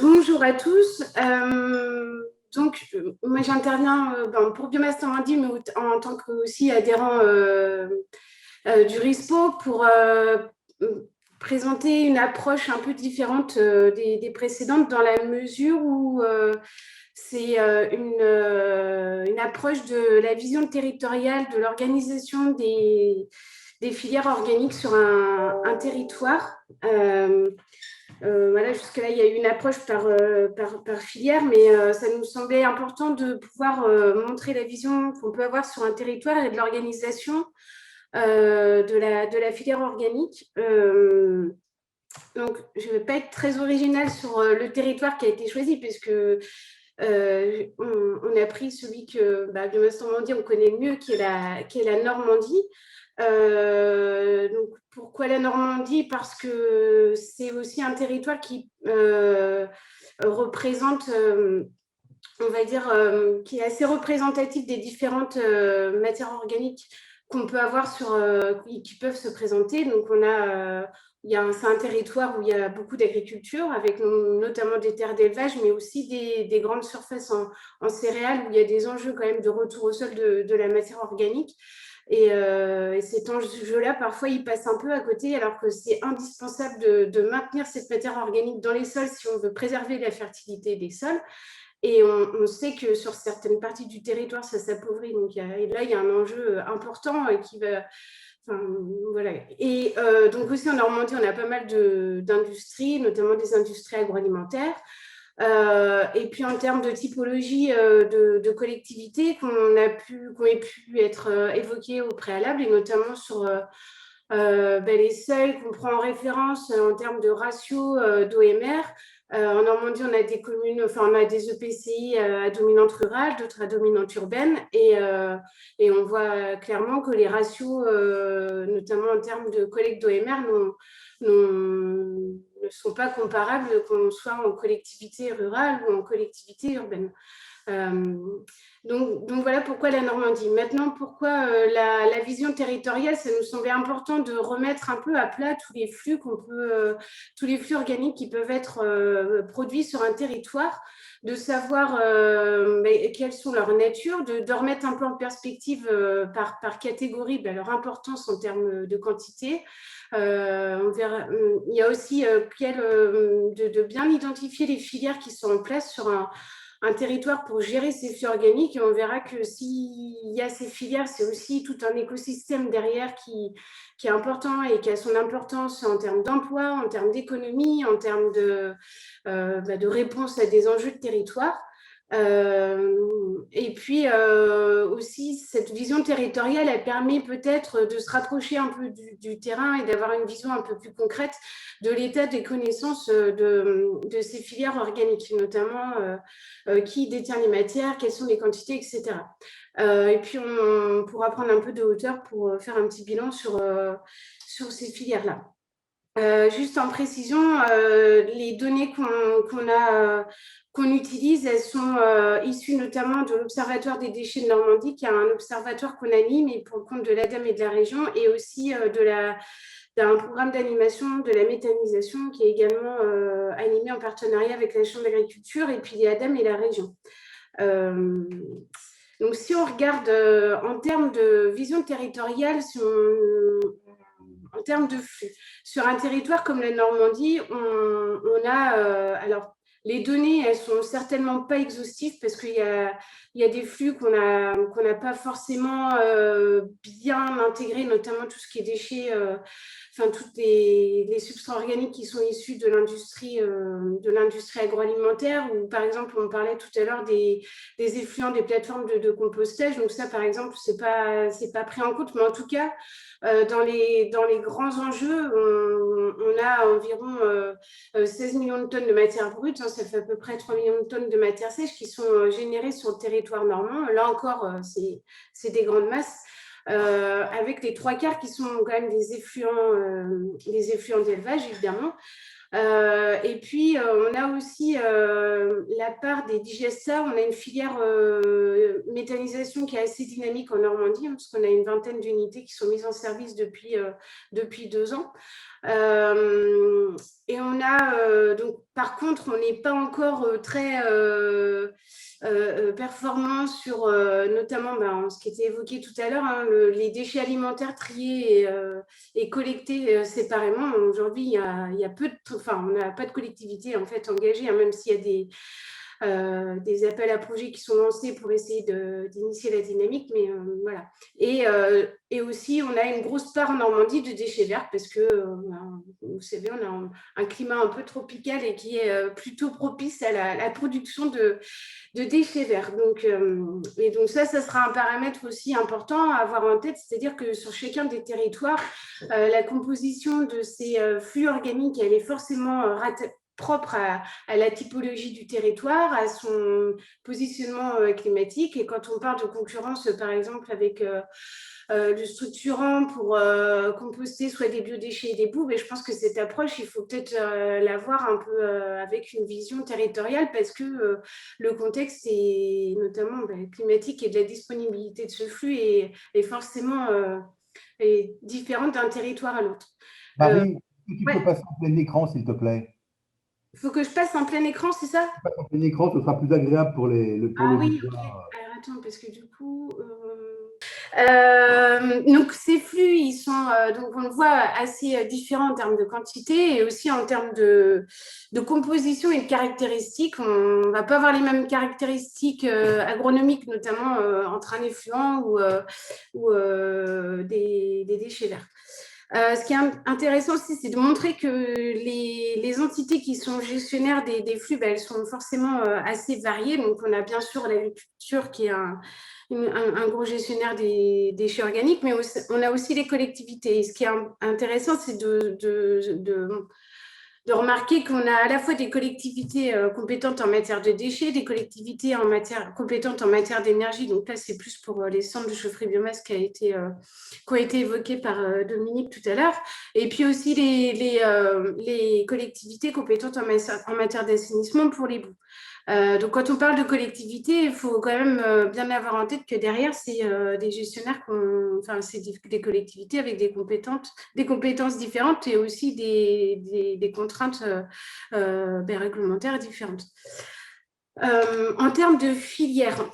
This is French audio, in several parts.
Bonjour à tous. Moi, j'interviens pour Biomasse Normandie, mais en tant que aussi adhérent du RISPO pour présenter une approche un peu différente des précédentes dans la mesure où c'est une approche de la vision territoriale de l'organisation des filières organiques sur un territoire. Voilà, jusque-là, il y a eu une approche par filière, mais ça nous semblait important de pouvoir montrer la vision qu'on peut avoir sur un territoire et de l'organisation de la filière organique. Donc, je ne vais pas être très originale sur le territoire qui a été choisi, puisque on a pris celui que Biomasse Normandie, on connaît le mieux, qui est la Normandie. Donc, pourquoi la Normandie? Parce que c'est aussi un territoire qui représente, on va dire, qui est assez représentatif des différentes matières organiques qu'on peut avoir qui peuvent se présenter. Donc, c'est un territoire où il y a beaucoup d'agriculture, avec notamment des terres d'élevage, mais aussi des grandes surfaces en céréales, où il y a des enjeux quand même de retour au sol de la matière organique. Et cet enjeu-là, parfois, il passe un peu à côté, alors que c'est indispensable de maintenir cette matière organique dans les sols si on veut préserver la fertilité des sols. Et on sait que sur certaines parties du territoire, ça s'appauvrit. Donc, et là, il y a un enjeu important qui va... Enfin, voilà. Et donc aussi en Normandie, on a pas mal d'industries, notamment des industries agroalimentaires. Et puis en termes de typologie de collectivités qui ont pu être évoquées au préalable, et notamment sur les seuils qu'on prend en référence en termes de ratio d'OMR. En Normandie, on a des communes, enfin on a des EPCI à dominante rurale, d'autres à dominante urbaine, et on voit clairement que les ratios, notamment en termes de collecte d'OMR, ne sont pas comparables qu'on soit en collectivité rurale ou en collectivité urbaine. Donc voilà pourquoi la Normandie. Maintenant, pourquoi la vision territoriale, ça nous semblait important de remettre un peu à plat tous les flux organiques qui peuvent être produits sur un territoire, de savoir quelles sont leurs natures, de remettre un peu en perspective par catégorie leur importance en termes de quantité. Il y a aussi de bien identifier les filières qui sont en place sur un territoire pour gérer ces flux organiques, et on verra que s'il y a ces filières, c'est aussi tout un écosystème derrière qui est important et qui a son importance en termes d'emploi, en termes d'économie, en termes de réponse à des enjeux de territoire. Et puis aussi, cette vision territoriale, elle permet peut-être de se rapprocher un peu du terrain et d'avoir une vision un peu plus concrète de l'état des connaissances de ces filières organiques, notamment qui détient les matières, quelles sont les quantités, etc. Et puis, on pourra prendre un peu de hauteur pour faire un petit bilan sur ces filières-là. Juste en précision, les données qu'on utilise, elles sont issues notamment de l'Observatoire des déchets de Normandie, qui est un observatoire qu'on anime et pour le compte de l'ADEME et de la région, et aussi d'un programme d'animation de la méthanisation qui est également animé en partenariat avec la Chambre d'agriculture et puis l'ADEME et la région. Donc, si on regarde en termes de vision territoriale, en termes de flux, sur un territoire comme la Normandie, on a... alors, les données, elles sont certainement pas exhaustives parce qu'il y a des flux qu'on n'a pas forcément bien intégrés, notamment tout ce qui est déchets, toutes les substances organiques qui sont issues de l'industrie agroalimentaire, ou par exemple, on parlait tout à l'heure des effluents des plateformes de compostage. Donc ça, par exemple, c'est pas pris en compte, mais en tout cas, dans les grands enjeux, on a environ 16 millions de tonnes de matière brute, ça fait à peu près 3 millions de tonnes de matière sèche qui sont générées sur le territoire normand. Là encore, c'est des grandes masses, avec les 3/4 qui sont quand même des effluents d'élevage, évidemment. Et puis, on a aussi la part des digestats. On a une filière méthanisation qui est assez dynamique en Normandie, parce qu'on a une vingtaine d'unités qui sont mises en service depuis 2 ans. Et on a, donc, par contre, on n'est pas encore très performant sur notamment ce qui était évoqué tout à l'heure, hein, les déchets alimentaires triés et collectés séparément. Aujourd'hui, il y a peu de, enfin, on n'a pas de collectivité en fait engagée, hein, même s'il y a des appels à projets qui sont lancés pour essayer d'initier la dynamique, mais voilà. Et aussi, on a une grosse part en Normandie de déchets verts parce que, vous savez, on a un climat un peu tropical et qui est plutôt propice à la production de déchets verts. Donc, et donc ça sera un paramètre aussi important à avoir en tête, c'est-à-dire que sur chacun des territoires, la composition de ces flux organiques, elle est forcément propre à la typologie du territoire, à son positionnement climatique. Et quand on parle de concurrence, par exemple, avec le structurant pour composter soit des biodéchets et des boues, mais je pense que cette approche, il faut peut-être la voir un peu avec une vision territoriale parce que le contexte, est, notamment climatique et de la disponibilité de ce flux, est forcément est différent d'un territoire à l'autre. Marie, tu peux Ouais. passer en plein écran, s'il te plaît? Il faut que je passe en plein écran, c'est ça? En plein écran, ce sera plus agréable pour Ah oui, ok. l'auditoire. Alors attends, parce que du coup, donc ces flux, ils sont, donc on le voit, assez différents en termes de quantité et aussi en termes de composition et de caractéristiques. On ne va pas avoir les mêmes caractéristiques agronomiques, notamment entre un effluent ou des déchets verts. Ce qui est intéressant aussi, c'est de montrer que les entités qui sont gestionnaires des flux, elles sont forcément assez variées. Donc, on a bien sûr l'agriculture qui est un gros gestionnaire des déchets organiques, mais on a aussi les collectivités. Et ce qui est intéressant, c'est de remarquer qu'on a à la fois des collectivités compétentes en matière de déchets, des collectivités compétentes en matière d'énergie. Donc là, c'est plus pour les centres de chaufferie biomasse qui ont été évoqués par Dominique tout à l'heure. Et puis aussi les collectivités compétentes en matière d'assainissement pour les boues. Donc, quand on parle de collectivité, il faut quand même bien avoir en tête que derrière, c'est des gestionnaires, enfin, c'est des collectivités avec des compétences différentes et aussi des contraintes réglementaires différentes. En termes de filière,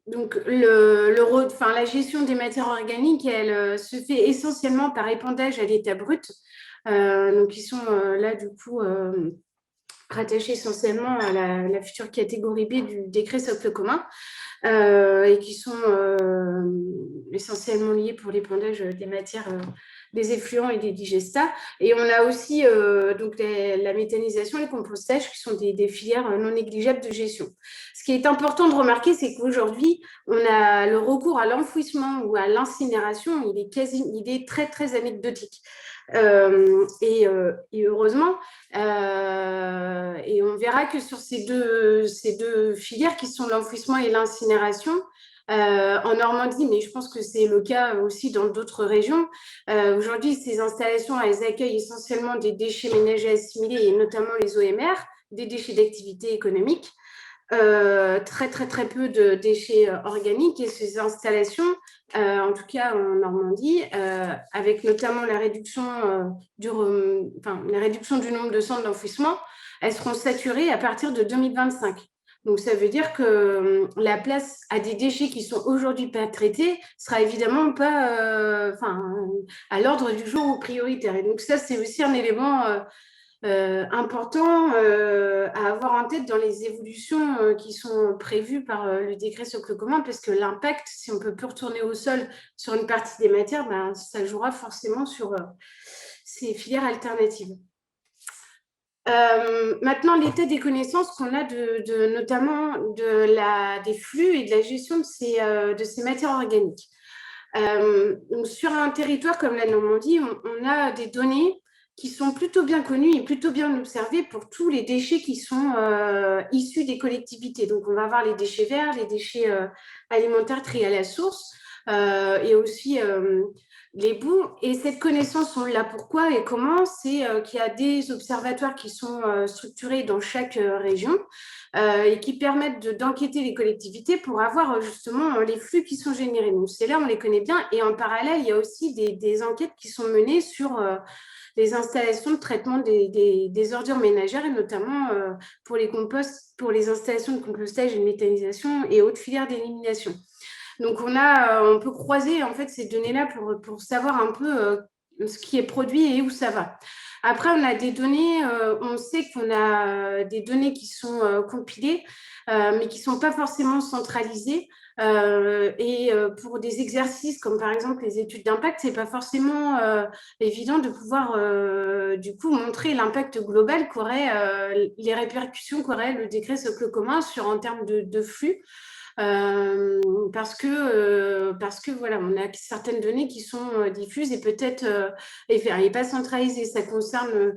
donc la gestion des matières organiques, elle se fait essentiellement par épandage à l'état brut. Donc, ils sont là, du coup, rattachés essentiellement à la future catégorie B du décret socle commun et qui sont essentiellement liés pour l'épandage des matières, des effluents et des digestats. Et on a aussi donc la méthanisation et le compostage qui sont des filières non négligeables de gestion. Ce qui est important de remarquer, c'est qu'aujourd'hui, on a le recours à l'enfouissement ou à l'incinération, il est très, très anecdotique. Et heureusement, et on verra que sur ces deux filières qui sont l'enfouissement et l'incinération, en Normandie, mais je pense que c'est le cas aussi dans d'autres régions. Aujourd'hui, ces installations, elles accueillent essentiellement des déchets ménagers assimilés et notamment les OMR, des déchets d'activité économique. Très, très, très peu de déchets organiques et ces installations, en tout cas en Normandie, avec notamment la réduction du nombre de centres d'enfouissement, elles seront saturées à partir de 2025. Donc, ça veut dire que la place à des déchets qui sont aujourd'hui pas traités sera évidemment pas à l'ordre du jour ou prioritaire. Et donc, ça, c'est aussi un élément important à avoir en tête dans les évolutions qui sont prévues par le décret socle commun, parce que l'impact, si on ne peut plus retourner au sol sur une partie des matières, ça jouera forcément sur ces filières alternatives. Maintenant, l'état des connaissances qu'on a notamment des flux et de la gestion de ces matières organiques. Donc sur un territoire comme la Normandie, on a des données qui sont plutôt bien connues et plutôt bien observées pour tous les déchets qui sont issus des collectivités. Donc, on va avoir les déchets verts, les déchets alimentaires triés à la source. et aussi les boues. Et cette connaissance, on l'a pourquoi et comment, c'est qu'il y a des observatoires qui sont structurés dans chaque région et qui permettent d'enquêter les collectivités pour avoir justement les flux qui sont générés. Donc, c'est là, on les connaît bien. Et en parallèle, il y a aussi des enquêtes qui sont menées sur les installations de traitement des ordures ménagères et notamment pour les composts, pour les installations de compostage et de méthanisation et autres filières d'élimination. Donc, on peut croiser en fait ces données-là pour savoir un peu ce qui est produit et où ça va. Après, on a des données, on sait qu'on a des données qui sont compilées, mais qui ne sont pas forcément centralisées. Et pour des exercices comme par exemple les études d'impact, ce n'est pas forcément évident de pouvoir du coup montrer l'impact global qu'aurait les répercussions qu'aurait le décret socle commun en termes de flux. Parce que voilà, on a certaines données qui sont diffuses et peut-être et pas centralisées. Ça concerne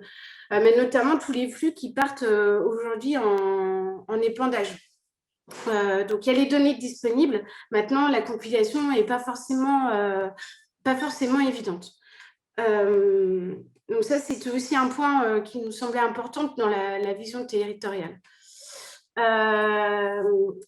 mais notamment tous les flux qui partent aujourd'hui en épandage. Donc, il y a les données disponibles. Maintenant, la compilation n'est pas forcément évidente. Donc, ça, c'est aussi un point qui nous semblait important dans la vision territoriale.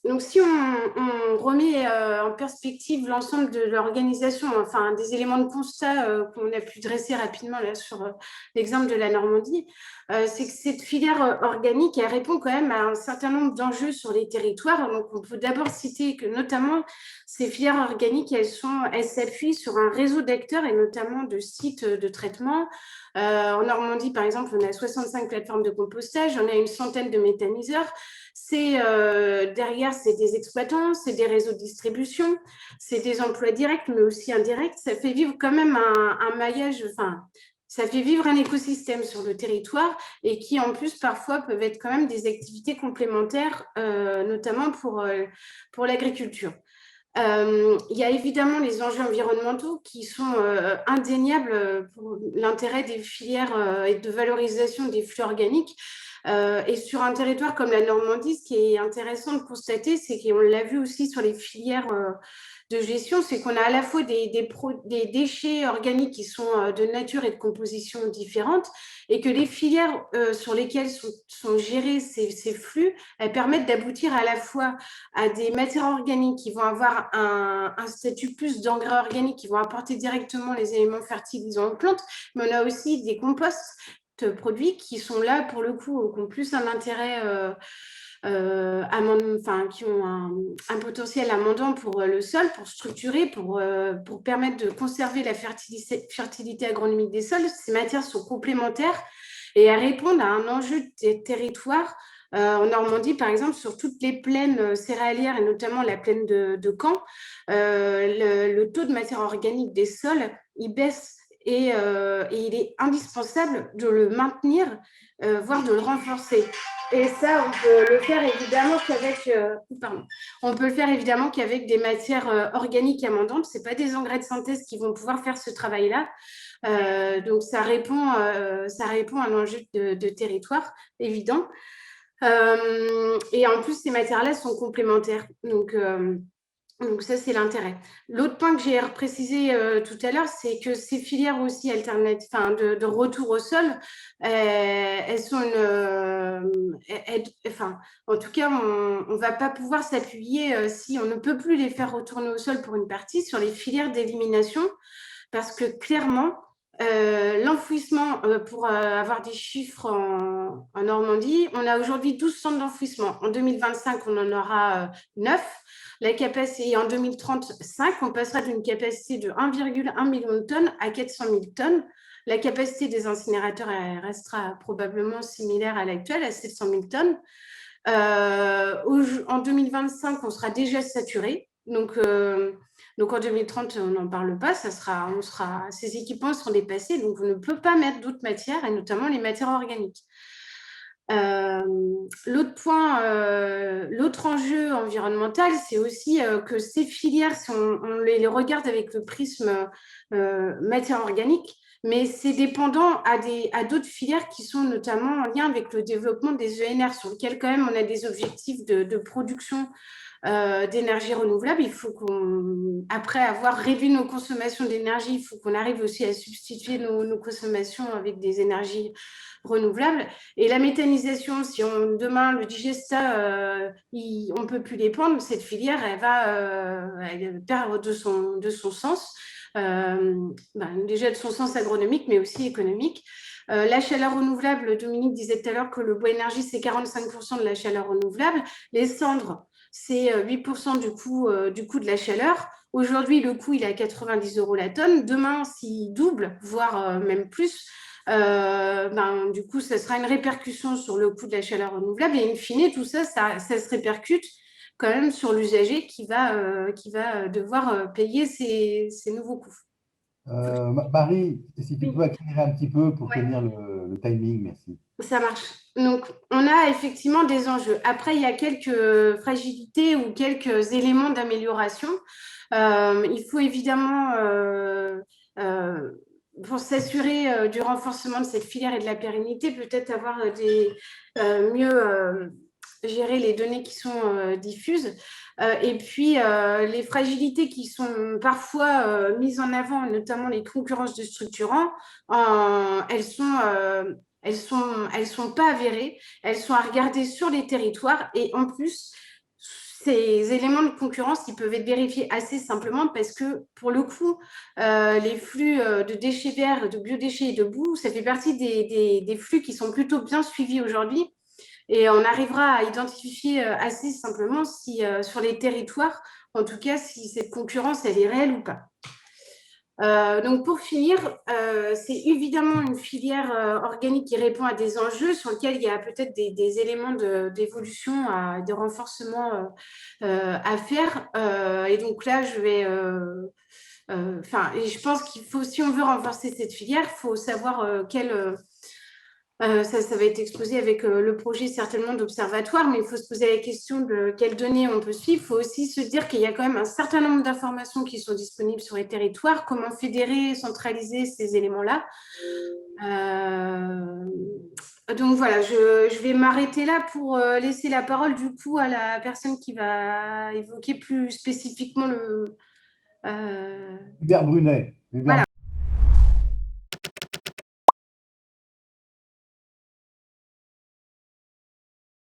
Donc, si on remet en perspective l'ensemble de l'organisation, enfin des éléments de constat qu'on a pu dresser rapidement là sur l'exemple de la Normandie, c'est que cette filière organique, elle répond quand même à un certain nombre d'enjeux sur les territoires. Donc, on peut d'abord citer que notamment ces filières organiques, elles s'appuient sur un réseau d'acteurs et notamment de sites de traitement. En Normandie, par exemple, on a 65 plateformes de compostage, on a une centaine de méthaniseurs. Derrière, c'est des exploitants, c'est des réseaux de distribution, c'est des emplois directs, mais aussi indirects. Ça fait vivre quand même un maillage, enfin, ça fait vivre un écosystème sur le territoire et qui, en plus, parfois, peuvent être quand même des activités complémentaires, notamment pour l'agriculture. Il y a évidemment les enjeux environnementaux qui sont indéniables pour l'intérêt des filières et de valorisation des flux organiques. Et sur un territoire comme la Normandie, ce qui est intéressant de constater, c'est qu'on l'a vu aussi sur les filières de gestion, c'est qu'on a à la fois des déchets organiques qui sont de nature et de composition différentes et que les filières sur lesquelles sont gérés ces flux, elles permettent d'aboutir à la fois à des matières organiques qui vont avoir un statut plus d'engrais organique, qui vont apporter directement les éléments fertilisants aux plantes, mais on a aussi des composts produits qui sont là pour le coup, qui ont plus un intérêt qui ont un potentiel amendant pour le sol, pour structurer, pour permettre de conserver la fertilité agronomique des sols. Ces matières sont complémentaires et elles répondent à un enjeu des territoires. En Normandie, par exemple, sur toutes les plaines céréalières et notamment la plaine de Caen, le taux de matière organique des sols, il baisse et il est indispensable de le maintenir, voire de le renforcer. Et ça, on peut le faire évidemment qu'avec des matières organiques amendantes. Ce n'est pas des engrais de synthèse qui vont pouvoir faire ce travail-là. Donc, ça répond à un enjeu de territoire évident. Et en plus, ces matières-là sont complémentaires. Donc ça, c'est l'intérêt. L'autre point que j'ai précisé tout à l'heure, c'est que ces filières aussi alternatives, de retour au sol, elles sont en tout cas, on ne va pas pouvoir s'appuyer si on ne peut plus les faire retourner au sol pour une partie sur les filières d'élimination, parce que clairement, l'enfouissement, pour avoir des chiffres en Normandie, on a aujourd'hui 12 centres d'enfouissement. En 2025, on en aura 9. La capacité, en 2030, 5. On passera d'une capacité de 1,1 million de tonnes à 400 000 tonnes. La capacité des incinérateurs restera probablement similaire à l'actuelle, à 700 000 tonnes. En 2025, on sera déjà saturé. Donc en 2030, on n'en parle pas, ces équipements seront dépassés, donc on ne peut pas mettre d'autres matières, et notamment les matières organiques. L'autre enjeu environnemental, c'est aussi que ces filières, si on les regarde avec le prisme matière organique, mais c'est dépendant à d'autres filières qui sont notamment en lien avec le développement des ENR, sur lesquels quand même on a des objectifs de production d'énergie renouvelable, il faut après avoir réduit nos consommations d'énergie, il faut qu'on arrive aussi à substituer nos consommations avec des énergies renouvelables. Et la méthanisation, si demain le digestat, on ne peut plus les prendre, cette filière, elle va perdre de son sens, déjà de son sens agronomique, mais aussi économique. La chaleur renouvelable, Dominique disait tout à l'heure que le bois énergie, c'est 45% de la chaleur renouvelable. Les cendres, c'est 8% du coût de la chaleur. Aujourd'hui, le coût, il est à 90 € la tonne. Demain, s'il double, voire même plus, du coup, ça sera une répercussion sur le coût de la chaleur renouvelable. Et in fine, tout ça, ça se répercute quand même sur l'usager qui va devoir payer ces nouveaux coûts. Marie, si tu Oui. peux accélérer un petit peu pour Ouais. tenir le timing, merci. Ça marche. Donc, on a effectivement des enjeux. Après, il y a quelques fragilités ou quelques éléments d'amélioration. Il faut évidemment, pour s'assurer du renforcement de cette filière et de la pérennité, peut-être avoir mieux gérer les données qui sont diffuses. Et puis, les fragilités qui sont parfois mises en avant, notamment les concurrences de structurants, elles sont pas avérées, elles sont à regarder sur les territoires et en plus, ces éléments de concurrence, ils peuvent être vérifiés assez simplement parce que pour le coup, les flux de déchets verts, de biodéchets et de boue, ça fait partie des flux qui sont plutôt bien suivis aujourd'hui et on arrivera à identifier assez simplement si sur les territoires, en tout cas, si cette concurrence, elle est réelle ou pas. Donc pour finir, c'est évidemment une filière organique qui répond à des enjeux sur lesquels il y a peut-être des éléments d'évolution, de renforcement à faire. Et donc là, et je pense qu'il faut, si on veut renforcer cette filière, il faut savoir ça va être exposé avec le projet certainement d'observatoire, mais il faut se poser la question de quelles données on peut suivre. Il faut aussi se dire qu'il y a quand même un certain nombre d'informations qui sont disponibles sur les territoires, comment fédérer, centraliser ces éléments-là. Donc voilà, je vais m'arrêter là pour laisser la parole du coup à la personne qui va évoquer plus spécifiquement Hubert Brunet. Voilà.